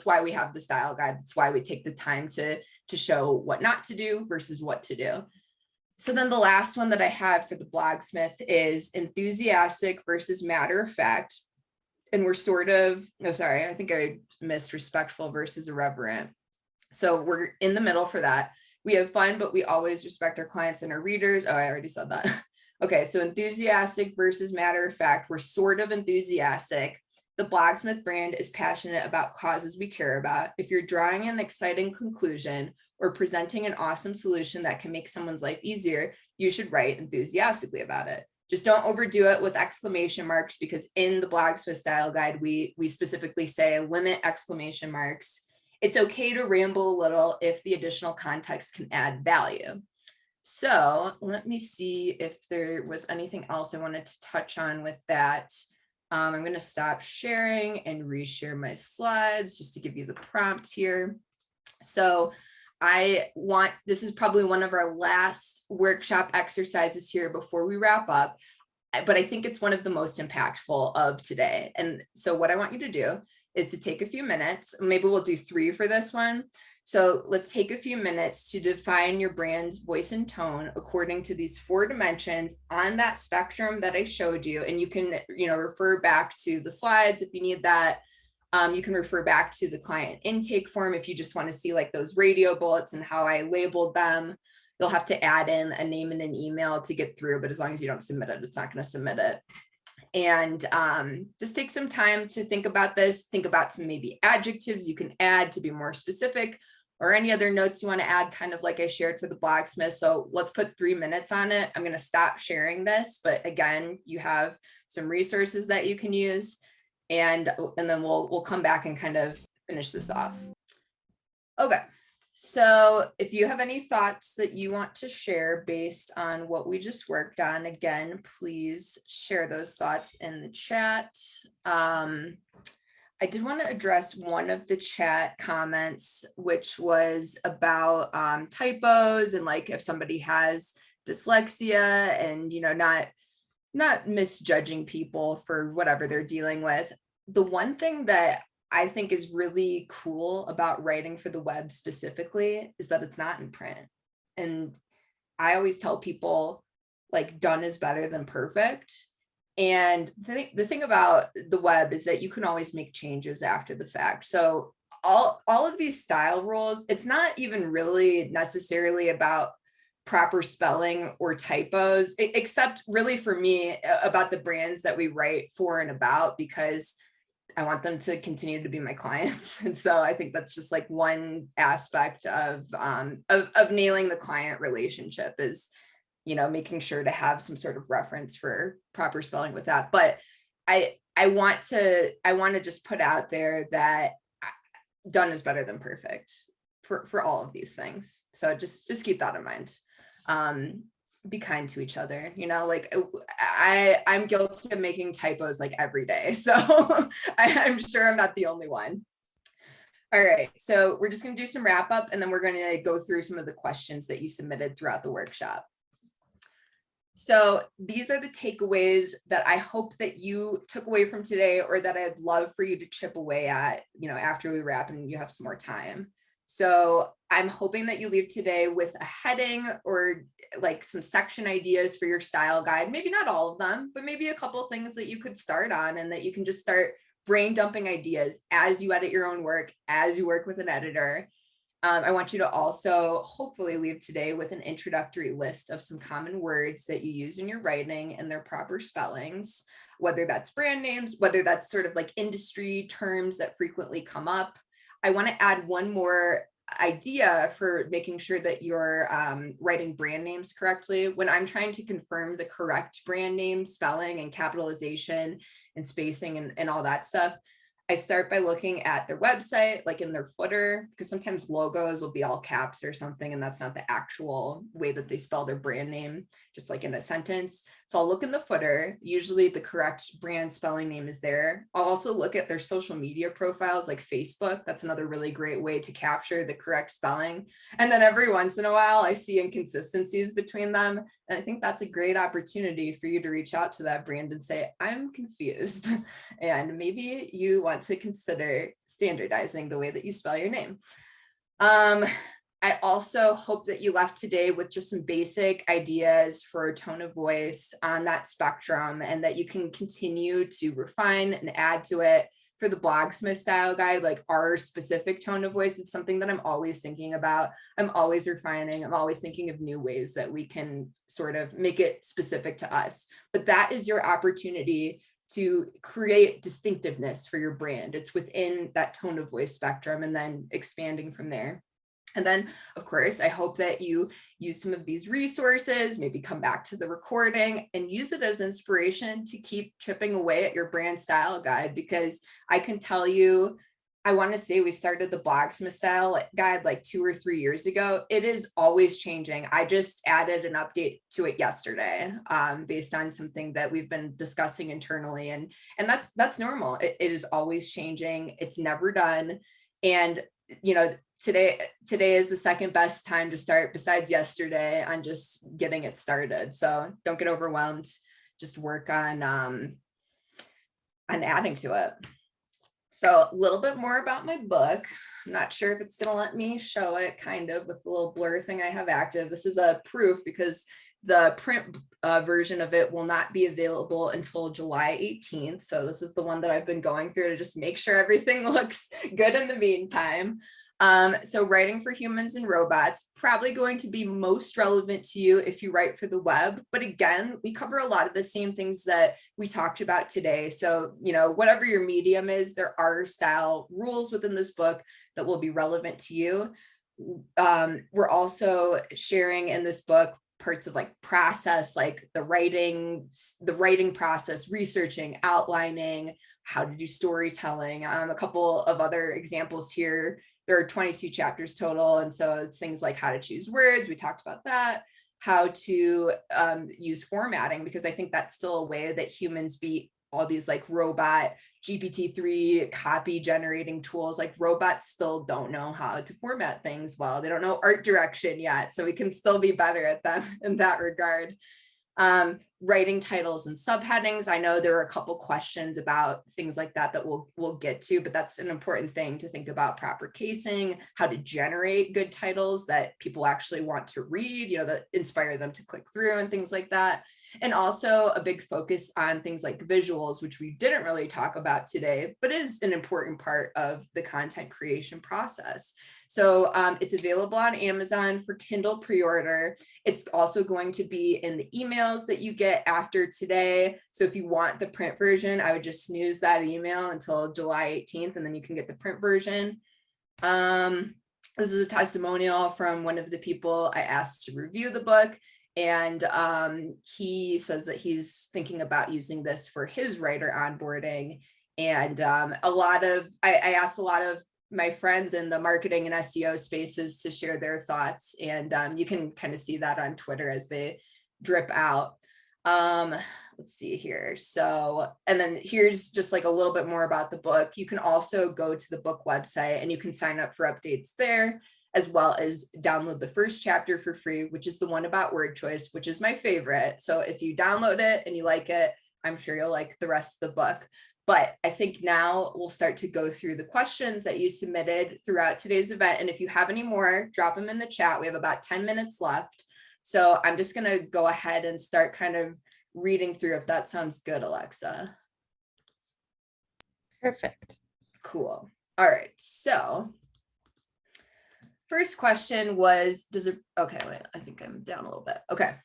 why we have the style guide. That's why we take the time to show what not to do versus what to do. So then the last one that I have for the Blogsmith is enthusiastic versus matter of fact. And we're sort of, no, sorry, I think I missed respectful versus irreverent. So we're in the middle for that. We have fun, but we always respect our clients and our readers. Oh, I already said that. Okay, so enthusiastic versus matter of fact. We're sort of enthusiastic. The Blogsmith brand is passionate about causes we care about. If you're drawing an exciting conclusion or presenting an awesome solution that can make someone's life easier, you should write enthusiastically about it. Just don't overdo it with exclamation marks, because in the Blogsmith Style Guide, we specifically say limit exclamation marks. It's okay to ramble a little if the additional context can add value. So let me see if there was anything else I wanted to touch on with that. I'm going to stop sharing and reshare my slides just to give you the prompt here. So this is probably one of our last workshop exercises here before we wrap up, but I think it's one of the most impactful of today. And so what I want you to do is to take a few minutes, maybe we'll do 3 for this one. So let's take a few minutes to define your brand's voice and tone according to these 4 dimensions on that spectrum that I showed you. And you can, refer back to the slides if you need that. You can refer back to the client intake form if you just want to see like those radio bullets and how I labeled them. You'll have to add in a name and an email to get through, but as long as you don't submit it, it's not going to submit it. And just take some time to think about this, think about some maybe adjectives you can add to be more specific, or any other notes you want to add, kind of like I shared for the Blogsmith. So let's put 3 minutes on it. I'm going to stop sharing this, but again, you have some resources that you can use, and then we'll come back and kind of finish this off. Okay. So if you have any thoughts that you want to share based on what we just worked on, again, please share those thoughts in the chat. I did want to address one of the chat comments, which was about typos and like if somebody has dyslexia and, not misjudging people for whatever they're dealing with. The one thing that I think is really cool about writing for the web specifically is that it's not in print. And I always tell people like done is better than perfect. And the thing about the web is that you can always make changes after the fact. So all of these style rules, it's not even really necessarily about proper spelling or typos, except really for me about the brands that we write for and about, because I want them to continue to be my clients. And so I think that's just like one aspect of nailing the client relationship is, making sure to have some sort of reference for proper spelling with that. But I want to just put out there that done is better than perfect for all of these things. So just keep that in mind. Be kind to each other, like I'm guilty of making typos like every day. So I'm sure I'm not the only one. All right. So we're just going to do some wrap up, and then we're going to go through some of the questions that you submitted throughout the workshop. So these are the takeaways that I hope that you took away from today, or that I'd love for you to chip away at, after we wrap and you have some more time. So I'm hoping that you leave today with a heading or like some section ideas for your style guide. Maybe not all of them, but maybe a couple of things that you could start on, and that you can just start brain dumping ideas as you edit your own work, as you work with an editor. I want you to also hopefully leave today with an introductory list of some common words that you use in your writing and their proper spellings, whether that's brand names, whether that's sort of like industry terms that frequently come up. I want to add one more idea for making sure that you're writing brand names correctly. When I'm trying to confirm the correct brand name spelling and capitalization and spacing and all that stuff, I start by looking at their website, like in their footer, because sometimes logos will be all caps or something, and that's not the actual way that they spell their brand name, just like in a sentence. So I'll look in the footer. Usually the correct brand spelling name is there. I'll also look at their social media profiles, like Facebook. That's another really great way to capture the correct spelling. And then every once in a while, I see inconsistencies between them. And I think that's a great opportunity for you to reach out to that brand and say, I'm confused. And maybe you want to consider standardizing the way that you spell your name. I also hope that you left today with just some basic ideas for a tone of voice on that spectrum, and that you can continue to refine and add to it. For the Blogsmith Style Guide, like our specific tone of voice, it's something that I'm always thinking about. I'm always refining. I'm always thinking of new ways that we can sort of make it specific to us. But that is your opportunity to create distinctiveness for your brand. It's within that tone of voice spectrum, and then expanding from there. And then, of course, I hope that you use some of these resources, maybe come back to the recording and use it as inspiration to keep chipping away at your brand style guide. Because I can tell you, I want to say we started the Blogsmith Style Guide like 2 or 3 years ago. It is always changing. I just added an update to it yesterday, based on something that we've been discussing internally. And that's normal. It is always changing. It's never done. And, you know, today is the second best time to start, besides yesterday, on just getting it started. So don't get overwhelmed. Just work on adding to it. So a little bit more about my book. I'm not sure if it's going to let me show it, kind of, with the little blur thing I have active. This is a proof, because the print version of it will not be available until July 18th. So this is the one that I've been going through to just make sure everything looks good in the meantime. So writing for humans and robots, probably going to be most relevant to you if you write for the web. But again, we cover a lot of the same things that we talked about today. So, you know, whatever your medium is, there are style rules within this book that will be relevant to you. We're also sharing in this book parts of like process, like the writing process, researching, outlining, how to do storytelling, a couple of other examples here. There are 22 chapters total. And so it's things like how to choose words. We talked about that, how to use formatting, because I think that's still a way that humans beat all these like robot GPT-3 copy generating tools. Like robots still don't know how to format things well. They don't know art direction yet. So we can still be better at them in that regard. Writing titles and subheadings. I know there are a couple questions about things like that we'll get to, but that's an important thing to think about: proper casing, how to generate good titles that people actually want to read, you know, that inspire them to click through and things like that. And also a big focus on things like visuals, which we didn't really talk about today, but is an important part of the content creation process. So it's available on Amazon for Kindle pre-order. It's also going to be in the emails that you get after today. So if you want the print version, I would just snooze that email until July 18th, and then you can get the print version. This is a testimonial from one of the people I asked to review the book. And he says that he's thinking about using this for his writer onboarding. And I asked a lot of my friends in the marketing and SEO spaces to share their thoughts. And you can kind of see that on Twitter as they drip out. Let's see here. So, and then here's just like a little bit more about the book. You can also go to the book website and you can sign up for updates there, as well as download the first chapter for free, which is the one about word choice, which is my favorite. So if you download it and you like it, I'm sure you'll like the rest of the book. But I think now we'll start to go through the questions that you submitted throughout today's event. And if you have any more, drop them in the chat. We have about 10 minutes left. So I'm just going to go ahead and start kind of reading through, if that sounds good, Alexa. Perfect. Cool. All right. So first question was, okay, wait, I think I'm down a little bit. Okay.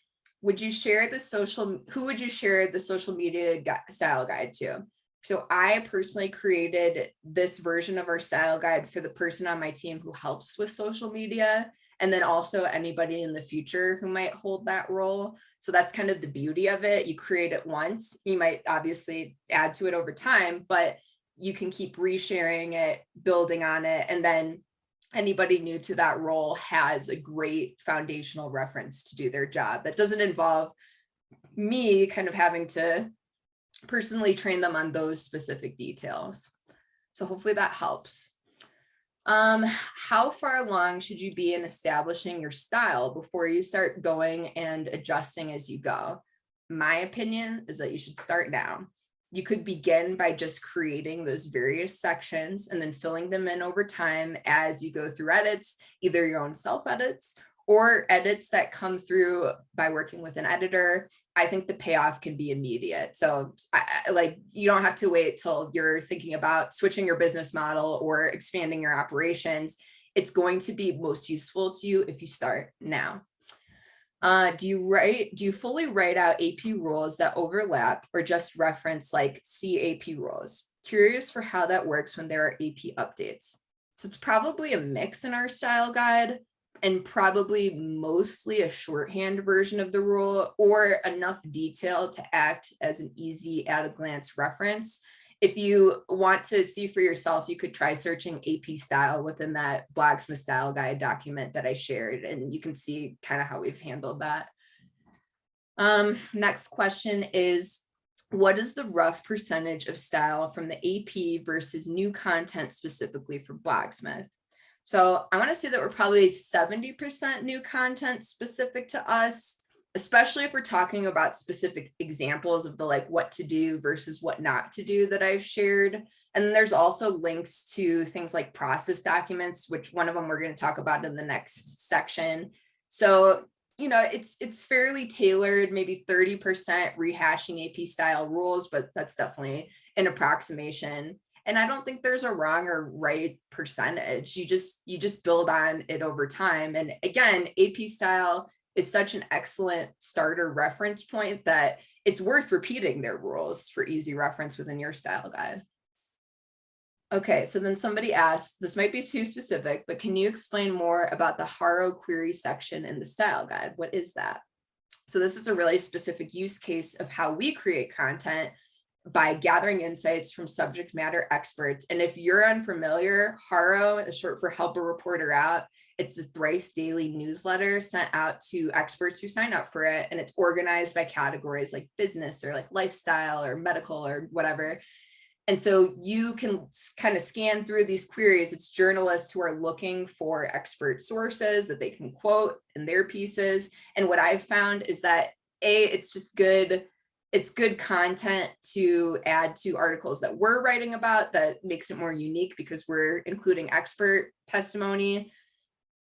Who would you share the social media style guide to? So I personally created this version of our style guide for the person on my team who helps with social media, and then also anybody in the future who might hold that role. So that's kind of the beauty of it. You create it once, you might obviously add to it over time, but you can keep resharing it, building on it, and then anybody new to that role has a great foundational reference to do their job. That doesn't involve me kind of having to personally train them on those specific details. So hopefully that helps. How far along should you be in establishing your style before you start going and adjusting as you go? My opinion is that you should start now. You could begin by just creating those various sections and then filling them in over time as you go through edits, either your own self edits or edits that come through by working with an editor. I think the payoff can be immediate. So like, you don't have to wait till you're thinking about switching your business model or expanding your operations. It's going to be most useful to you if you start now. Do you fully write out AP rules that overlap or just reference like CAP rules? Curious for how that works when there are AP updates. So it's probably a mix in our style guide, and probably mostly a shorthand version of the rule or enough detail to act as an easy at a glance reference. If you want to see for yourself, you could try searching AP style within that Blogsmith Style guide document that I shared, and you can see kind of how we've handled that. Next question is, what is the rough percentage of style from the AP versus new content specifically for Blogsmith? So I want to say that we're probably 70% new content specific to us, especially if we're talking about specific examples of the like what to do versus what not to do that I've shared. And then there's also links to things like process documents, which one of them we're going to talk about in the next section. So, you know, it's fairly tailored, maybe 30% rehashing AP style rules, but that's definitely an approximation. And I don't think there's a wrong or right percentage. You just build on it over time. And again, AP style is such an excellent starter reference point that it's worth repeating their rules for easy reference within your style guide. Okay, so then somebody asked, this might be too specific, but can you explain more about the Haro query section in the style guide? What is that? So this is a really specific use case of how we create content by gathering insights from subject matter experts. And if you're unfamiliar, Haro is short for Help a Reporter Out. It's a thrice daily newsletter sent out to experts who sign up for it. And it's organized by categories like business or like lifestyle or medical or whatever. And so you can kind of scan through these queries. It's journalists who are looking for expert sources that they can quote in their pieces. And what I've found is that it's just good. It's good content to add to articles that we're writing about that makes it more unique because we're including expert testimony.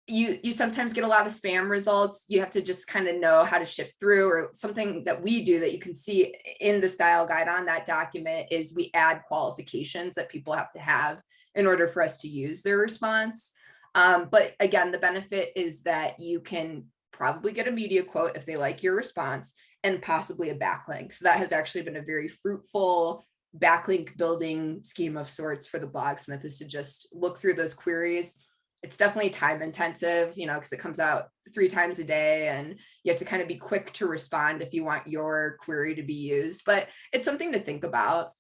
You sometimes get a lot of spam results. You have to just kind of know how to shift through, or something that we do that you can see in the style guide on that document is we add qualifications that people have to have in order for us to use their response. But again, the benefit is that you can probably get a media quote if they like your response, and possibly a backlink. So that has actually been a very fruitful backlink building scheme of sorts for the Blogsmith, is to just look through those queries. It's definitely time intensive, you know, because it comes out 3 times a day and you have to kind of be quick to respond if you want your query to be used, but it's something to think about.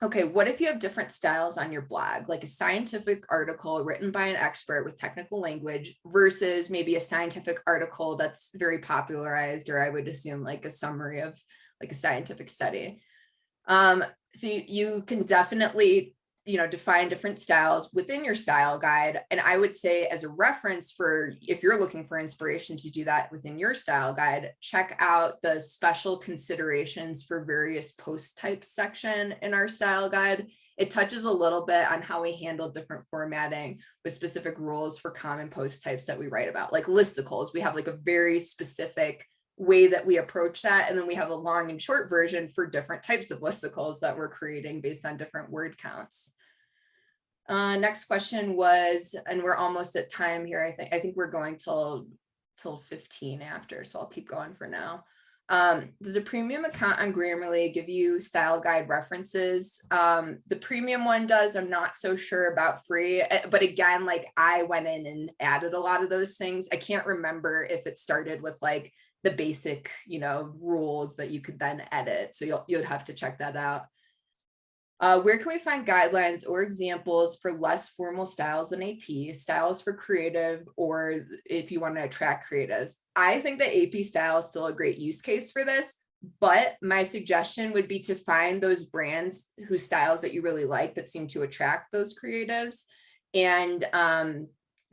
Okay, what if you have different styles on your blog, like a scientific article written by an expert with technical language versus maybe a scientific article that's very popularized, or I would assume like a summary of like a scientific study. So you can definitely, you know, define different styles within your style guide. And I would say, as a reference for if you're looking for inspiration to do that within your style guide, check out the special considerations for various post types section in our style guide. It touches a little bit on how we handle different formatting with specific rules for common post types that we write about, like listicles. We have like a very specific way that we approach that. And then we have a long and short version for different types of listicles that we're creating based on different word counts. Next question was, and we're almost at time here. I think we're going till 15 after, so I'll keep going for now. Does a premium account on Grammarly give you style guide references? The premium one does. I'm not so sure about free, but again, like I went in and added a lot of those things. I can't remember if it started with like the basic, you know, rules that you could then edit. So you'll have to check that out. Where can we find guidelines or examples for less formal styles than AP, styles for creative, or if you want to attract creatives? I think that AP style is still a great use case for this, but my suggestion would be to find those brands whose styles that you really like that seem to attract those creatives, and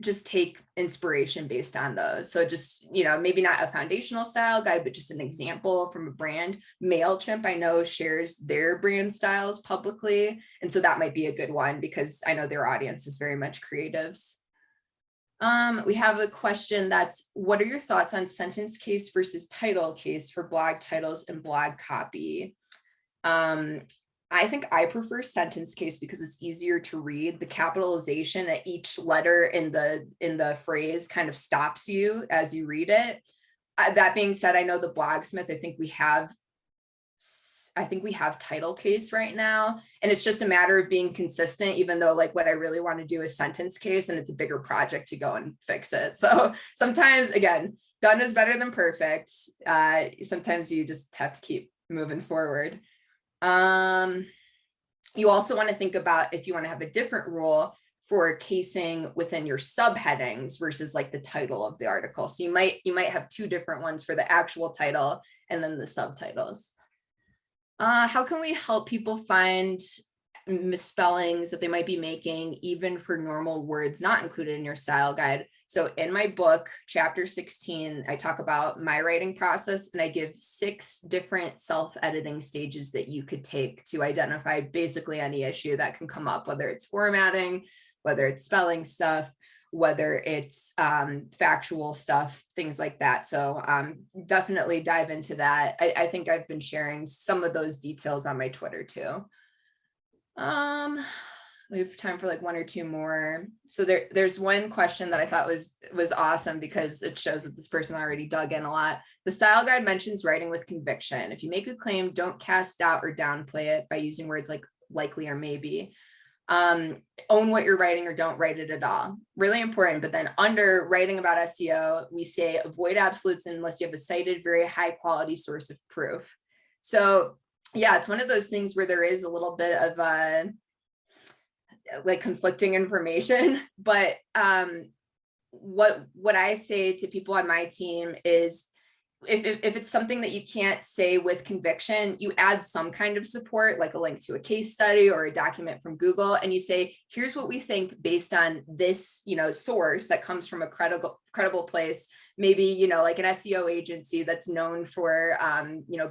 just take inspiration based on those. So just, maybe not a foundational style guide, but just an example from a brand. MailChimp, I know, shares their brand styles publicly. And so that might be a good one because I know their audience is very much creatives. We have a question that's, what are your thoughts on sentence case versus title case for blog titles and blog copy? I think I prefer sentence case because it's easier to read. The capitalization at each letter in the phrase kind of stops you as you read it. That being said, I know the Blogsmith, I think we have title case right now, and it's just a matter of being consistent, even though like what I really want to do is sentence case, and it's a bigger project to go and fix it. So sometimes, again, done is better than perfect. Sometimes you just have to keep moving forward. You also want to think about if you want to have a different rule for casing within your subheadings versus like the title of the article. So you might have two different ones for the actual title and then the subtitles. How can we help people find misspellings that they might be making, even for normal words not included in your style guide? So in my book, chapter 16, I talk about my writing process, and I give 6 different self-editing stages that you could take to identify basically any issue that can come up, whether it's formatting, whether it's spelling stuff, whether it's factual stuff, things like that. So definitely dive into that. I think I've been sharing some of those details on my Twitter too. We have time for like 1 or 2 more. So there's one question that I thought was awesome because it shows that this person already dug in a lot. The style guide mentions writing with conviction. If you make a claim, don't cast doubt or downplay it by using words like likely or maybe. Own what you're writing or don't write it at all. Really important. But then under writing about SEO, we say avoid absolutes unless you have a cited, very high quality source of proof. So yeah, it's one of those things where there is a little bit of like conflicting information, but what I say to people on my team is if it's something that you can't say with conviction, you add some kind of support, like a link to a case study or a document from Google, and you say, here's what we think based on this, source that comes from a credible place, maybe, like an SEO agency that's known for,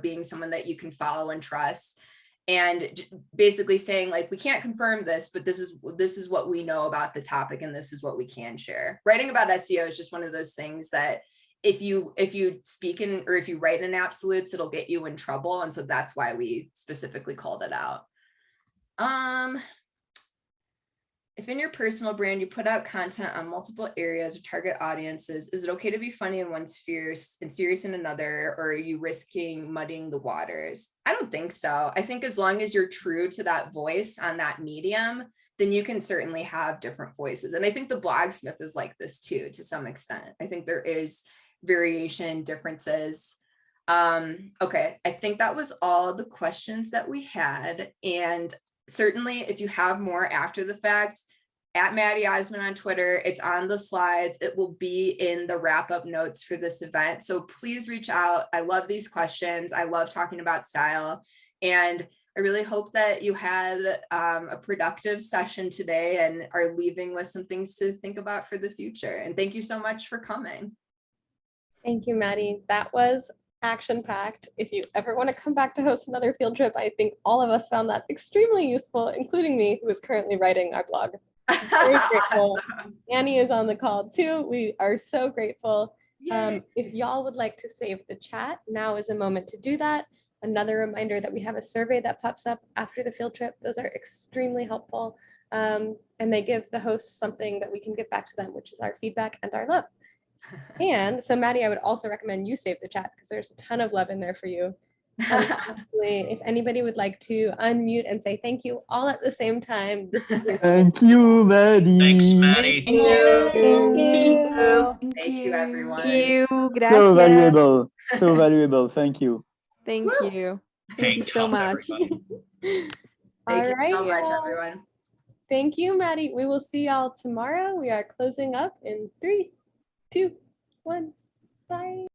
being someone that you can follow and trust. And basically saying like, we can't confirm this, but this is what we know about the topic, and this is what we can share. Writing about SEO is just one of those things that if you speak in, or if you write in absolutes, it'll get you in trouble. And so that's why we specifically called it out. If in your personal brand, you put out content on multiple areas or target audiences, is it okay to be funny in one sphere and serious in another, or are you risking muddying the waters? I don't think so. I think as long as you're true to that voice on that medium, then you can certainly have different voices. And I think the Blogsmith is like this too, to some extent. I think there is variation, differences. Okay, I think that was all the questions that we had. And certainly if you have more after the fact, at Maddy Osmond on Twitter, it's on the slides. It will be in the wrap-up notes for this event. So please reach out. I love these questions. I love talking about style. And I really hope that you had a productive session today and are leaving with some things to think about for the future. And thank you so much for coming. Thank you, Maddy. That was action-packed. If you ever want to come back to host another field trip, I think all of us found that extremely useful, including me, who is currently writing our blog. Very grateful. Awesome. Annie is on the call too. We are so grateful. If y'all would like to save the chat, now is a moment to do that. Another reminder that we have a survey that pops up after the field trip. Those are extremely helpful. And they give the hosts something that we can give back to them, which is our feedback and our love. And so Maddy, I would also recommend you save the chat because there's a ton of love in there for you. Actually, if anybody would like to unmute and say thank you all at the same time. Thank you, Maddy. Thanks, Maddy. Thank you. Thank you, everyone. Thank you. Gracias. So valuable. So valuable. Thank you. Thank you. Thank you so much. Thank you so much, everyone. Thank you, Maddy. We will see y'all tomorrow. We are closing up in 3, 2, 1. Bye.